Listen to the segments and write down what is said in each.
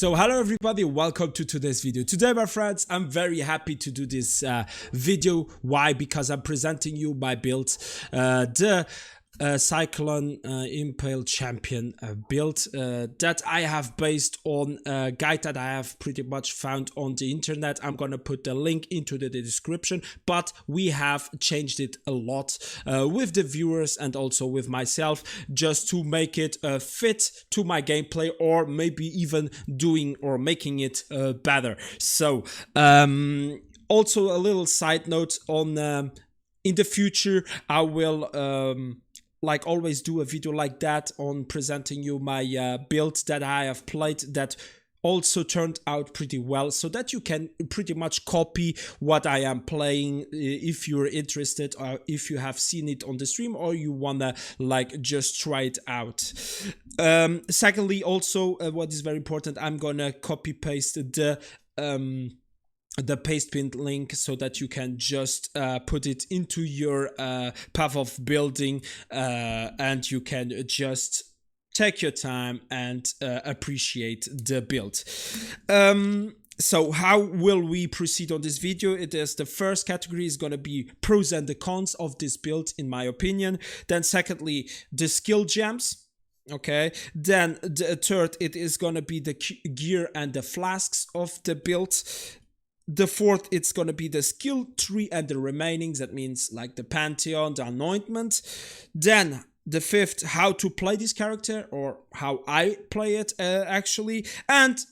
So hello everybody, welcome to today's video. Today my friends, I'm very happy to do this video. Why? Because I'm presenting you my build, the Cyclone Impale Champion build that I have based on a guide that I have pretty much found on the internet. I'm gonna put the link into the description, but we have changed it a lot with the viewers and also with myself, just to make it fit to my gameplay, or maybe even doing or making it better. So also a little side note on in the future I will like always do a video like that on presenting you my build that I have played that also turned out pretty well, so that you can pretty much copy what I am playing if you're interested, or if you have seen it on the stream, or you wanna like just try it out. Secondly, also what is very important, I'm gonna copy paste the Pastebin Link so that you can just put it into your path of building, and you can just take your time and appreciate the build. So how will we proceed on this video? It is the first category is going to be pros and the cons of this build, in my opinion. Then secondly, the skill gems. Okay, then the third, it is going to be the gear and the flasks of the build. The fourth, it's gonna be the skill tree and the remainings. That means like the pantheon, the anointment. Then the fifth, how to play this character, or how I play it actually. And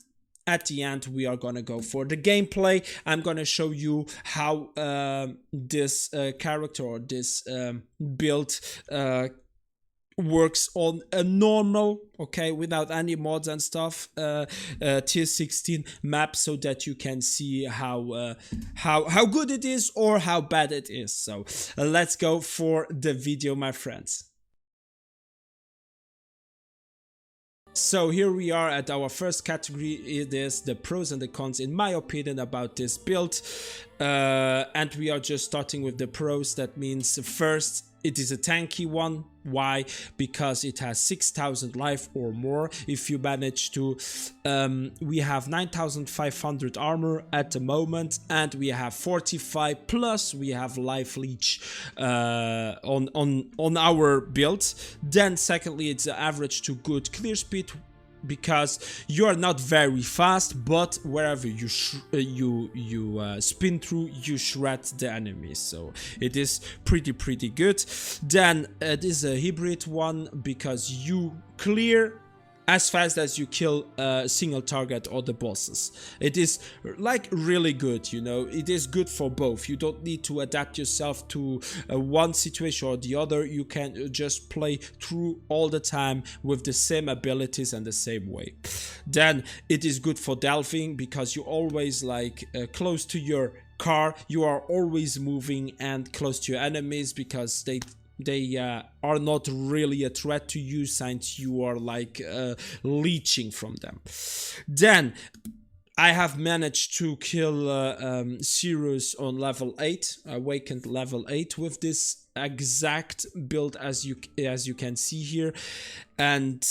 at the end, we are gonna go for the gameplay. I'm gonna show you how this character or this build works on a normal, okay, without any mods and stuff, T16 map, so that you can see how good it is or how bad it is. So let's go for the video, my friends. So here we are at our first category. It is the pros and the cons, in my opinion, about this build, and we are just starting with the pros. That means first, it is a tanky one. Why? Because it has 6,000 life or more if you manage to. We have 9,500 armor at the moment, and we have 45 plus we have life leech on our build. Then secondly, it's the average to good clear speed, because you are not very fast, but wherever you spin through, you shred the enemies, so it is pretty good. Then it is a hybrid one, because you clear as fast as you kill a single target or the bosses. It is like really good, you know. It is good for both. You don't need to adapt yourself to one situation or the other. You can just play through all the time with the same abilities and the same way. Then it is good for delving, because you always like close to your car. You are always moving and close to your enemies, because they are not really a threat to you, since you are like leeching from them. Then I have managed to kill Sirius on level 8, awakened level 8, with this exact build as you can see here. And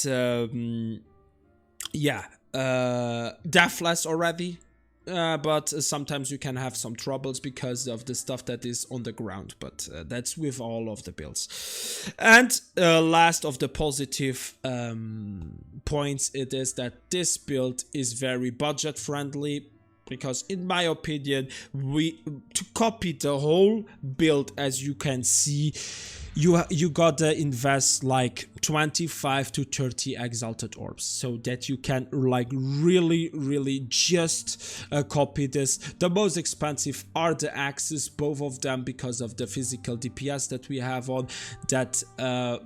yeah, deathless already. But sometimes you can have some troubles because of the stuff that is on the ground, but that's with all of the builds. And last of the positive points, it is that this build is very budget friendly, because in my opinion, to copy the whole build, as you can see, you gotta invest like 25 to 30 exalted orbs, so that you can like really just copy this. The most expensive are the axes, both of them, because of the physical DPS that we have on that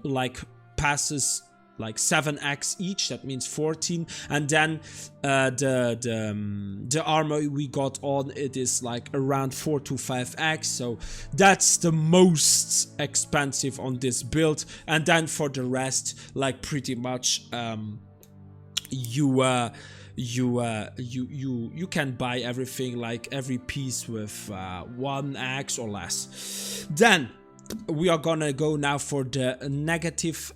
like passes like 7x each, that means 14. And then the armor we got on, it is like around 4 to 5x, so that's the most expensive on this build. And then for the rest, like pretty much you can buy everything, like every piece with 1x or less. Then we are gonna go now for the negative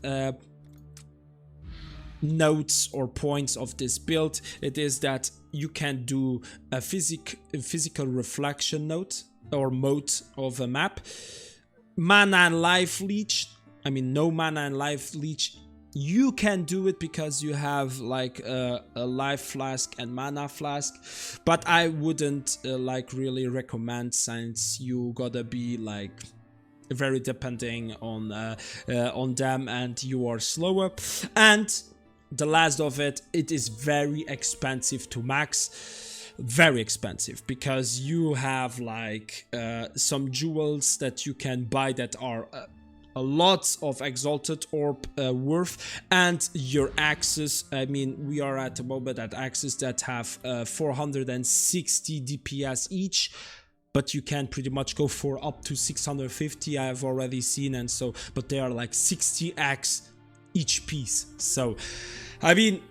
notes or points of this build, it is that you can do a physical reflection note or mode of a map. Mana and life leech, I mean no mana and life leech, you can do it because you have like a life flask and mana flask, but I wouldn't like really recommend, since you gotta be like very depending on them and you are slower. And the last of it, it is very expensive to max, very expensive, because you have like some jewels that you can buy that are a lot of exalted orb worth, and your axes, I mean we are at the moment at axes that have 460 DPS each, but you can pretty much go for up to 650, I have already seen, and so, but they are like 60x each piece. So I mean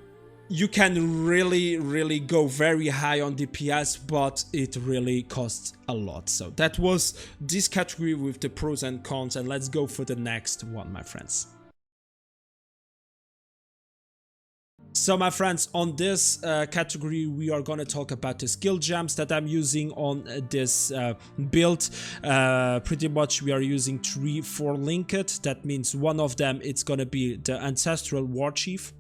you can really go very high on DPS, but it really costs a lot. So that was this category with the pros and cons, and let's go for the next one, my friends. So my friends, on this category we are gonna talk about the skill gems that I'm using on this build. Pretty much we are using 3-4 linked. That means one of them, it's gonna be the Ancestral War Chief,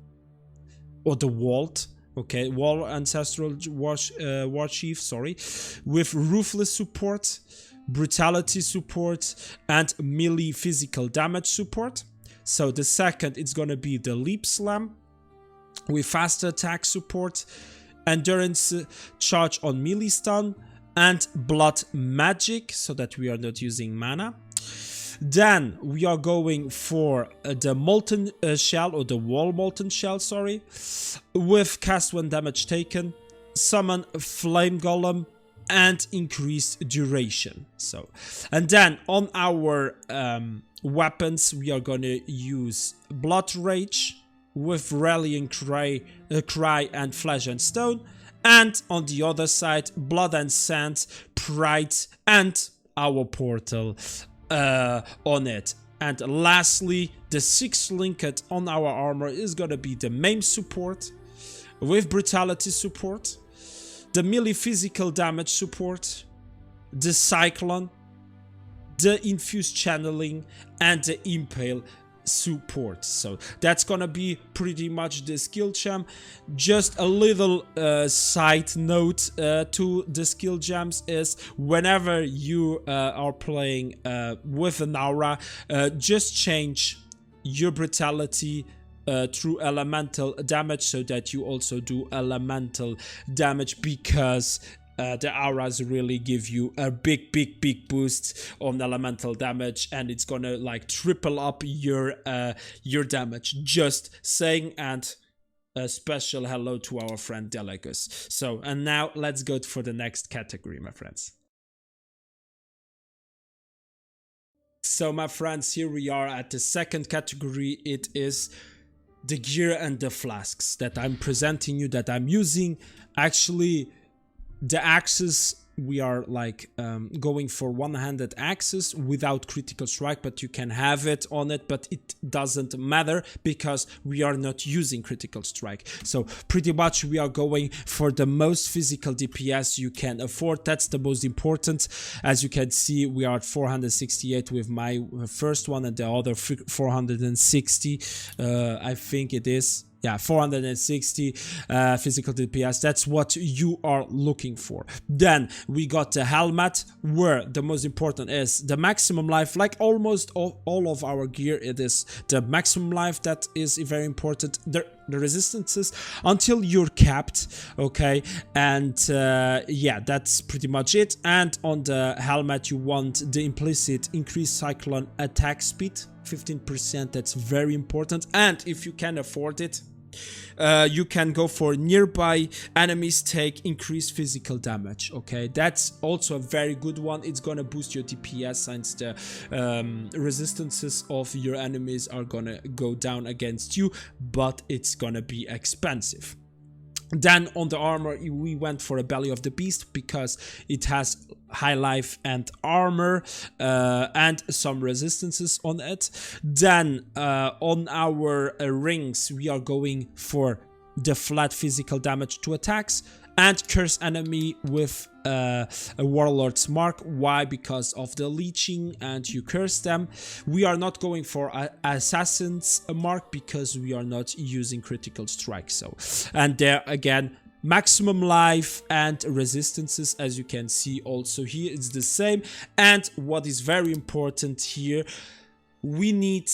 or the Vault, okay, Wall Ancestral War Chief, sorry, with Ruthless support, Brutality support, and melee physical damage support. So the second, it's gonna be the Leap Slam, with fast attack support, endurance charge on melee stun, and blood magic, so that we are not using mana. Then we are going for the molten shell, or the wall molten shell, sorry, with cast when damage taken, summon flame golem, and increased duration. So, and then on our weapons we are gonna use blood rage with rallying cry and flesh and stone, and on the other side blood and sand, pride, and our portal on it. And lastly, the 6th linked on our armor is gonna be the main support with brutality support, the melee physical damage support, the cyclone, the infused channeling, and the impale support. So that's gonna be pretty much the skill gem. Just a little side note to the skill gems is, whenever you are playing with an aura, just change your brutality through elemental damage, so that you also do elemental damage, because the auras really give you a big boost on elemental damage, and it's gonna like triple up your damage. Just saying. And a special hello to our friend Delegus. So, and now let's go for the next category, my friends. So my friends, here we are at the second category. It is the gear and the flasks that I'm presenting you, that I'm using. Actually, the axes, we are like going for one-handed axes without critical strike, but you can have it on it, but it doesn't matter because we are not using critical strike. So pretty much we are going for the most physical DPS you can afford. That's the most important. As you can see, we are at 468 with my first one, and the other 460, I think it is. Yeah, 460 physical DPS. That's what you are looking for. Then we got the helmet, where the most important is the maximum life. Like almost all of our gear, it is the maximum life that is very important. The resistances until you're capped, okay? And yeah, that's pretty much it. And on the helmet, you want the implicit increased cyclone attack speed, 15%. That's very important. And if you can afford it, you can go for nearby enemies take increased physical damage. Okay, that's also a very good one. It's gonna boost your DPS, since the resistances of your enemies are gonna go down against you, but it's gonna be expensive. Then on the armor, we went for a Belly of the Beast because it has high life and armor and some resistances on it. Then on our rings, we are going for the flat physical damage to attacks and curse enemy with a Warlord's Mark. Why? Because of the leeching and you curse them. We are not going for Assassin's Mark because we are not using critical strike. So, and there again, maximum life and resistances, as you can see also here, it's the same. And what is very important here, we need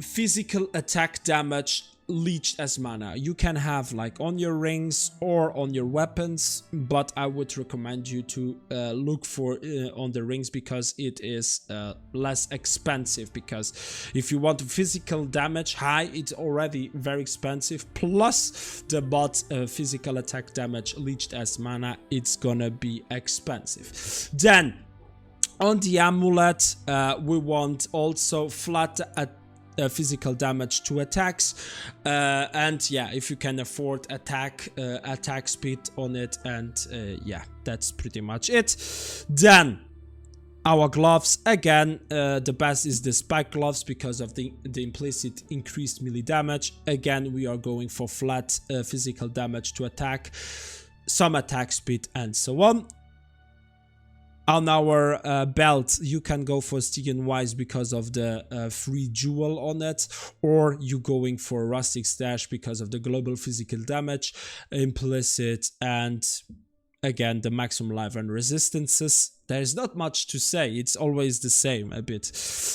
physical attack damage leached as mana. You can have like on your rings or on your weapons, but I would recommend you to look for on the rings because it is less expensive. Because if you want physical damage high, it's already very expensive, plus the bot physical attack damage leached as mana, it's gonna be expensive. Then on the amulet, we want also flat physical damage to attacks, and yeah, if you can afford attack speed on it, and yeah, that's pretty much it. Then our gloves, again, the best is the spike gloves because of the implicit increased melee damage. Again, we are going for flat physical damage to attack, some attack speed, and so on. On our belt, you can go for Stygian Wise because of the free jewel on it, or you going for Rustic Stash because of the global physical damage, implicit, and again the maximum life and resistances. There's not much to say, it's always the same a bit.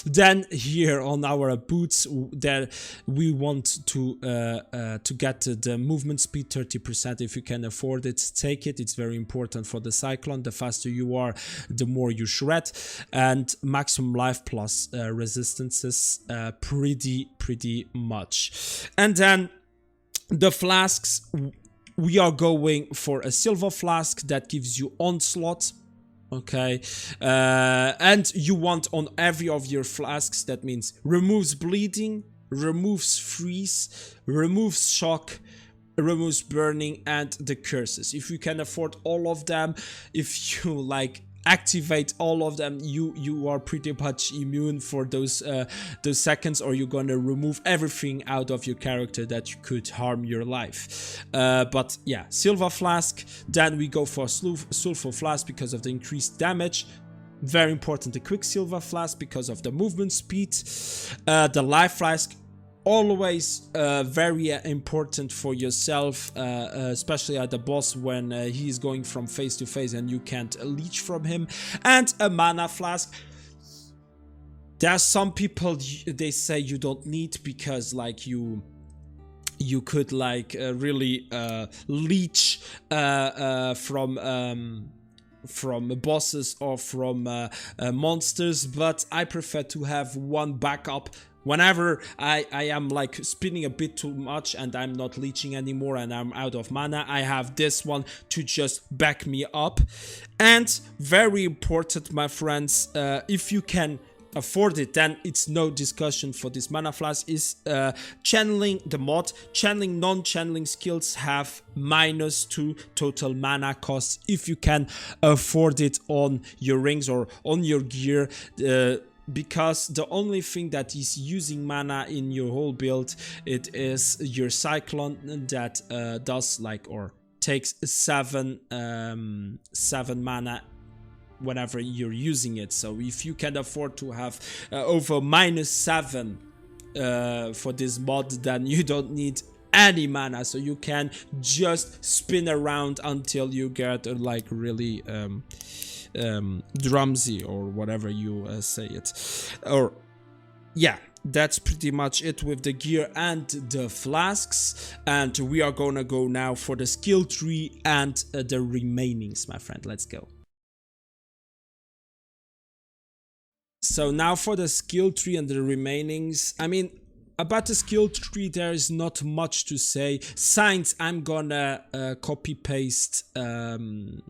Then here on our boots, there we want to get the movement speed 30%. If you can afford it, take it. It's very important for the Cyclone. The faster you are, the more you shred. And maximum life plus resistances, pretty much. And then the flasks, we are going for a silver flask that gives you onslaught. Okay, and you want on every of your flasks, that means removes bleeding, removes freeze, removes shock, removes burning, and the curses. If you can afford all of them, if you like activate all of them, you are pretty much immune for those seconds, or you're gonna remove everything out of your character that could harm your life. But yeah, silver flask. Then we go for sulfur flask because of the increased damage. Very important, the quicksilver flask because of the movement speed. The life flask, always very important for yourself, especially at the boss when he is going from face to face and you can't leech from him. And a mana flask. There are some people, they say you don't need because like you could like really leech from bosses or from monsters, but I prefer to have one backup. Whenever I am like spinning a bit too much and I'm not leeching anymore and I'm out of mana, I have this one to just back me up. And very important, my friends, if you can afford it, then it's no discussion for this mana flask, is channeling the mod. Channeling non-channeling skills have -2 total mana costs if you can afford it on your rings or on your gear. Because the only thing that is using mana in your whole build, it is your Cyclone that does like, or takes 7 mana whenever you're using it. So if you can afford to have over -7 for this mod, then you don't need any mana, so you can just spin around until you get like really drumsy, or whatever you say it. Or yeah, that's pretty much it with the gear and the flasks. And we are gonna go now for the skill tree and the remainings, my friend. Let's go. So now for the skill tree and the remainings. I mean, about the skill tree, there is not much to say. Signs, I'm gonna copy paste. I'm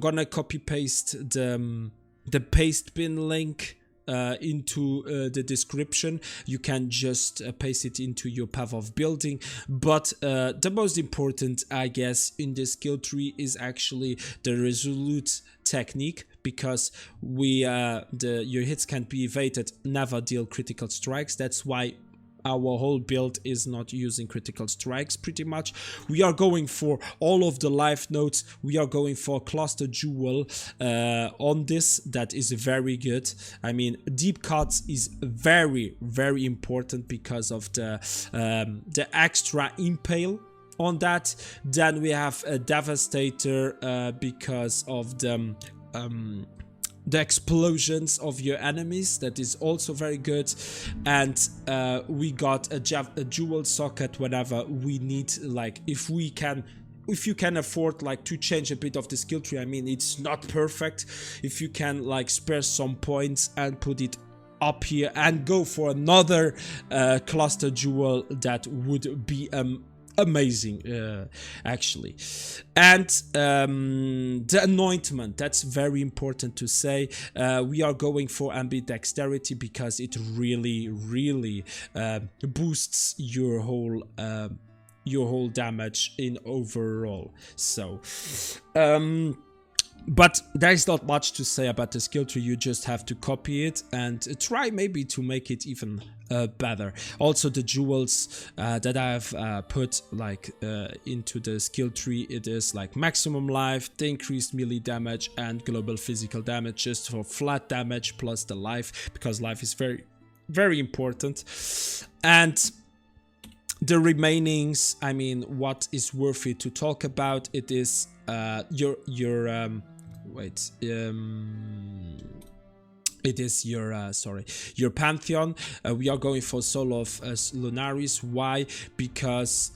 gonna copy paste the Pastebin Link into the description. You can just paste it into your path of building. But the most important, I guess, in the skill tree is actually the resolute technique, because your hits can be evaded, never deal critical strikes. That's why our whole build is not using critical strikes pretty much. We are going for all of the life nodes. We are going for cluster jewel on this. That is very good. I mean, deep cuts is very, very important because of the extra impale on that. Then we have a devastator because of the explosions of your enemies. That is also very good. And we got a jewel socket whenever we need, like if you can afford like to change a bit of the skill tree. I mean, it's not perfect. If you can like spare some points and put it up here and go for another cluster jewel, that would be amazing, actually. And the anointment, that's very important to say. We are going for ambidexterity because it really boosts your whole damage in overall. So but there is not much to say about the skill tree. You just have to copy it and try maybe to make it even better. Also, the jewels that I have put like into the skill tree, it is like maximum life, the increased melee damage, and global physical damage, just for flat damage plus the life, because life is very, very important. And the remainings, I mean, what is worth it to talk about? It is your Pantheon. We are going for Soul of Lunaris. Why? Because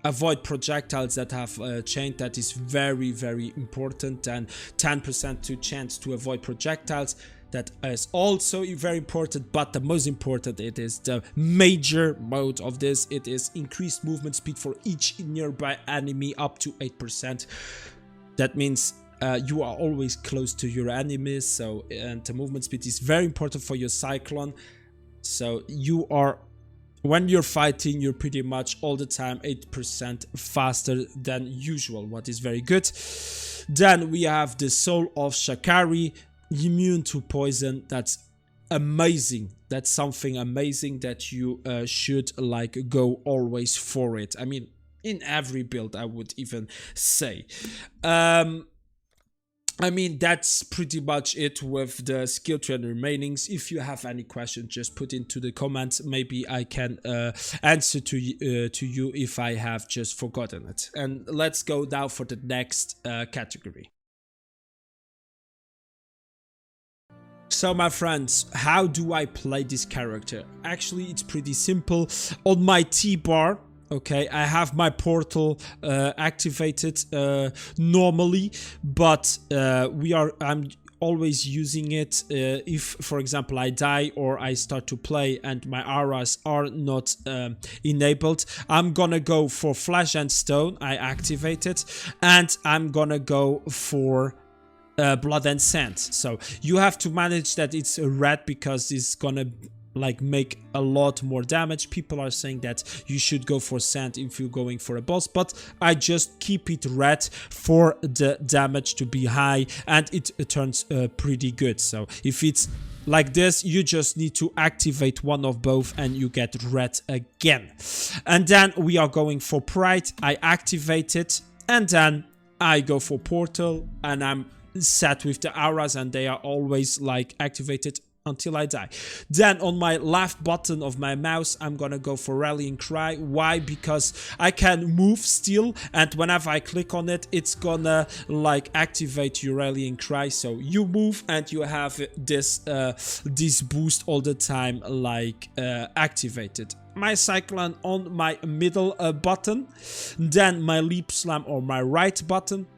avoid projectiles that have chain. That is very, very important. And 10% to chance to avoid projectiles. That is also very important, but the most important, it is the major mode of this. It is increased movement speed for each nearby enemy up to 8%. That means you are always close to your enemies. So, and the movement speed is very important for your Cyclone. So you are, when you're fighting, you're pretty much all the time 8% faster than usual, what is very good. Then we have the Soul of Shakari. Immune to poison. That's amazing. That's something amazing that you should like go always for it. I mean, in every build, I would even say. I mean, that's pretty much it with the skill tree and remainings. If you have any questions, just put into the comments. Maybe I can answer to you if I have just forgotten it. And let's go now for the next category. So my friends, how do I play this character? Actually, it's pretty simple. On my T-bar, okay, I have my portal activated normally, but I'm always using it if, for example, I die or I start to play and my auras are not enabled. I'm gonna go for Flash and Stone. I activate it, and I'm gonna go for Blood and Sand. So you have to manage that it's red, because it's gonna like make a lot more damage. People are saying that you should go for sand if you're going for a boss, but I just keep it red for the damage to be high, and it turns pretty good. So if it's like this, you just need to activate one of both and you get red again. And then we are going for Pride. I activate it, and then I go for Portal, and I'm set with the auras, and they are always like activated until I die. Then on my left button of my mouse, I'm gonna go for Rallying Cry. Why? Because I can move still, and whenever I click on it, it's gonna like activate your Rallying Cry. So you move and you have this this boost all the time, like activated. My Cyclone on my middle button, then my Leap Slam on my right button.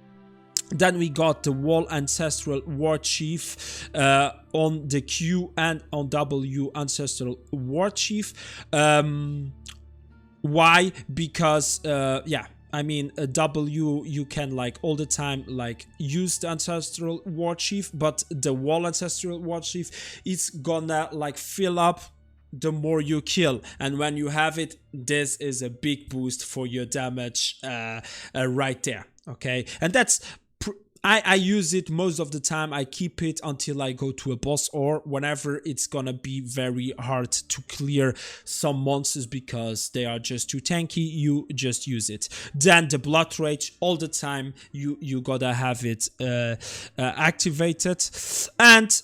Then we got the Wall Ancestral War Chief on the Q, and on W Ancestral War Chief. Why? Because yeah, I mean, a W, you can like all the time like use the Ancestral War Chief, but the Wall Ancestral War Chief is gonna like fill up the more you kill, and when you have it, this is a big boost for your damage right there. Okay, and that's I use it most of the time. I keep it until I go to a boss, or whenever it's gonna be very hard to clear some monsters because they are just too tanky, you just use it. Then the Blood Rage, all the time you gotta have it activated. And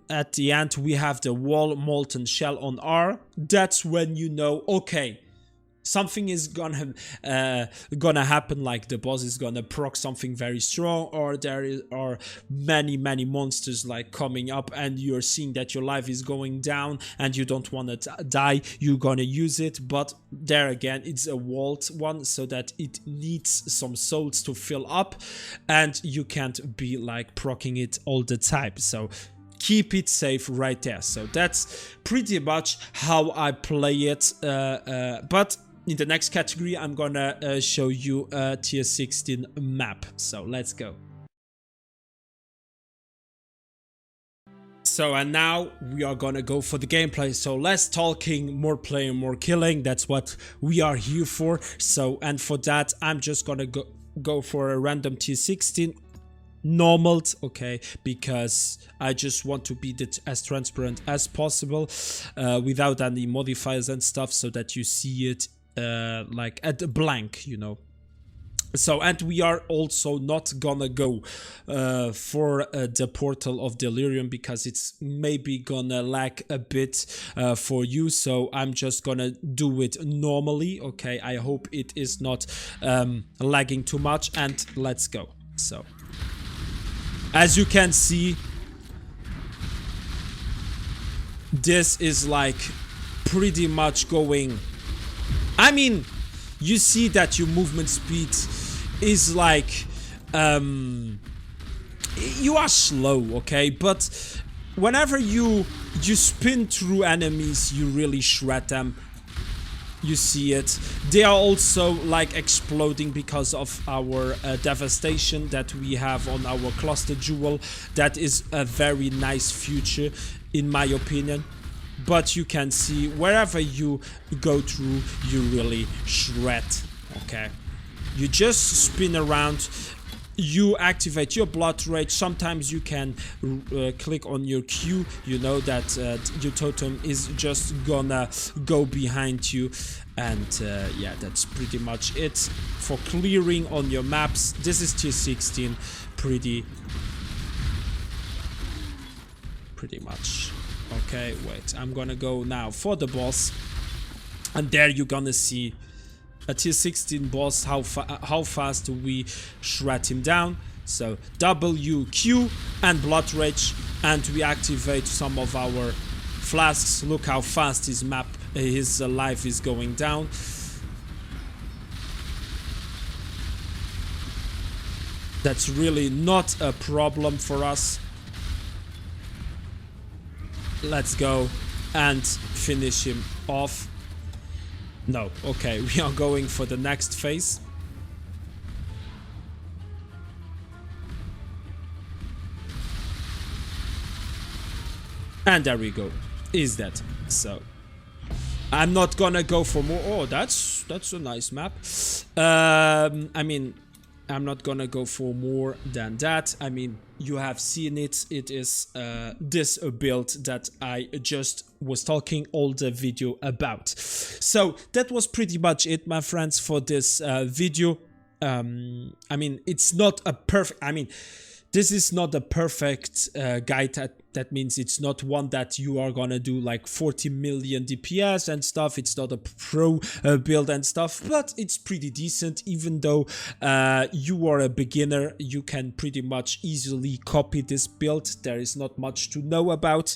at the end we have the Wall Molten Shell on R. That's when you know, okay, something is gonna happen, like the boss is gonna proc something very strong, or there are many monsters like coming up, and you're seeing that your life is going down and you don't want to die. You're gonna use it, but there again, it's a vault one, so that it needs some souls to fill up, and you can't be like proccing it all the time. So keep it safe right there. So that's pretty much how I play it, but in the next category, I'm gonna show you a tier 16 map. So let's go. So, and now we are gonna go for the gameplay. So less talking, more playing, more killing. That's what we are here for. So, and for that, I'm just gonna go for a random tier 16 normal, okay, because I just want to be as transparent as possible without any modifiers and stuff, so that you see it like at a blank, you know. So, and we are also not gonna go for the Portal of Delirium, because it's maybe gonna lag a bit for you. So I'm just gonna do it normally, okay. I hope it is not lagging too much, and let's go. So as you can see, this is like pretty much going, I mean, you see that your movement speed is like, you are slow, okay, but whenever you spin through enemies, you really shred them. You see it. They are also like exploding because of our devastation that we have on our cluster jewel. That is a very nice feature in my opinion. But you can see wherever you go through, you really shred, okay. You just spin around, you activate your Blood Rage. Sometimes you can click on your Q, you know that your totem is just gonna go behind you. And yeah, that's pretty much it for clearing on your maps. This is tier 16, pretty much. Okay, wait, I'm gonna go now for the boss, and there you're gonna see a tier 16 boss, how fast we shred him down. So W, Q and Blood Rage, and we activate some of our Flasks. Look how fast his life is going down. That's really not a problem for us. Let's go and finish him off. No, okay, we are going for the next phase. And there we go. Is that so? I'm not gonna go for more. Oh, that's a nice map. I mean, I'm not gonna go for more than that. I mean, you have seen it. It is this build that I just was talking all the video about. So that was pretty much it, my friends, for this video. I mean, it's not a perfect, I mean, this is not a perfect guide. That means it's not one that you are gonna do like 40 million DPS and stuff. It's not a pro build and stuff, but it's pretty decent. Even though you are a beginner, you can pretty much easily copy this build. There is not much to know about.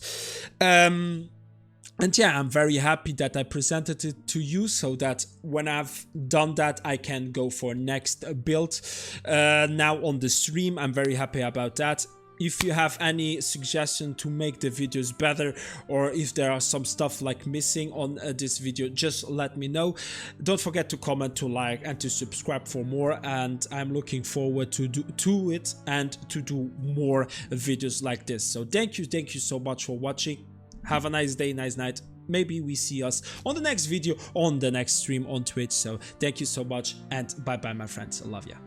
And yeah, I'm very happy that I presented it to you, so that when I've done that, I can go for next build now on the stream. I'm very happy about that. if you have any suggestion to make the videos better, or if there are some stuff like missing on this video, just let me know. Don't forget to comment, to like, and to subscribe for more, and I'm looking forward to do it and to do more videos like this. So thank you so much for watching. Have a nice day, nice night. Maybe we see us on the next video, on the next stream on Twitch. So thank you so much, and bye bye my friends. I love ya.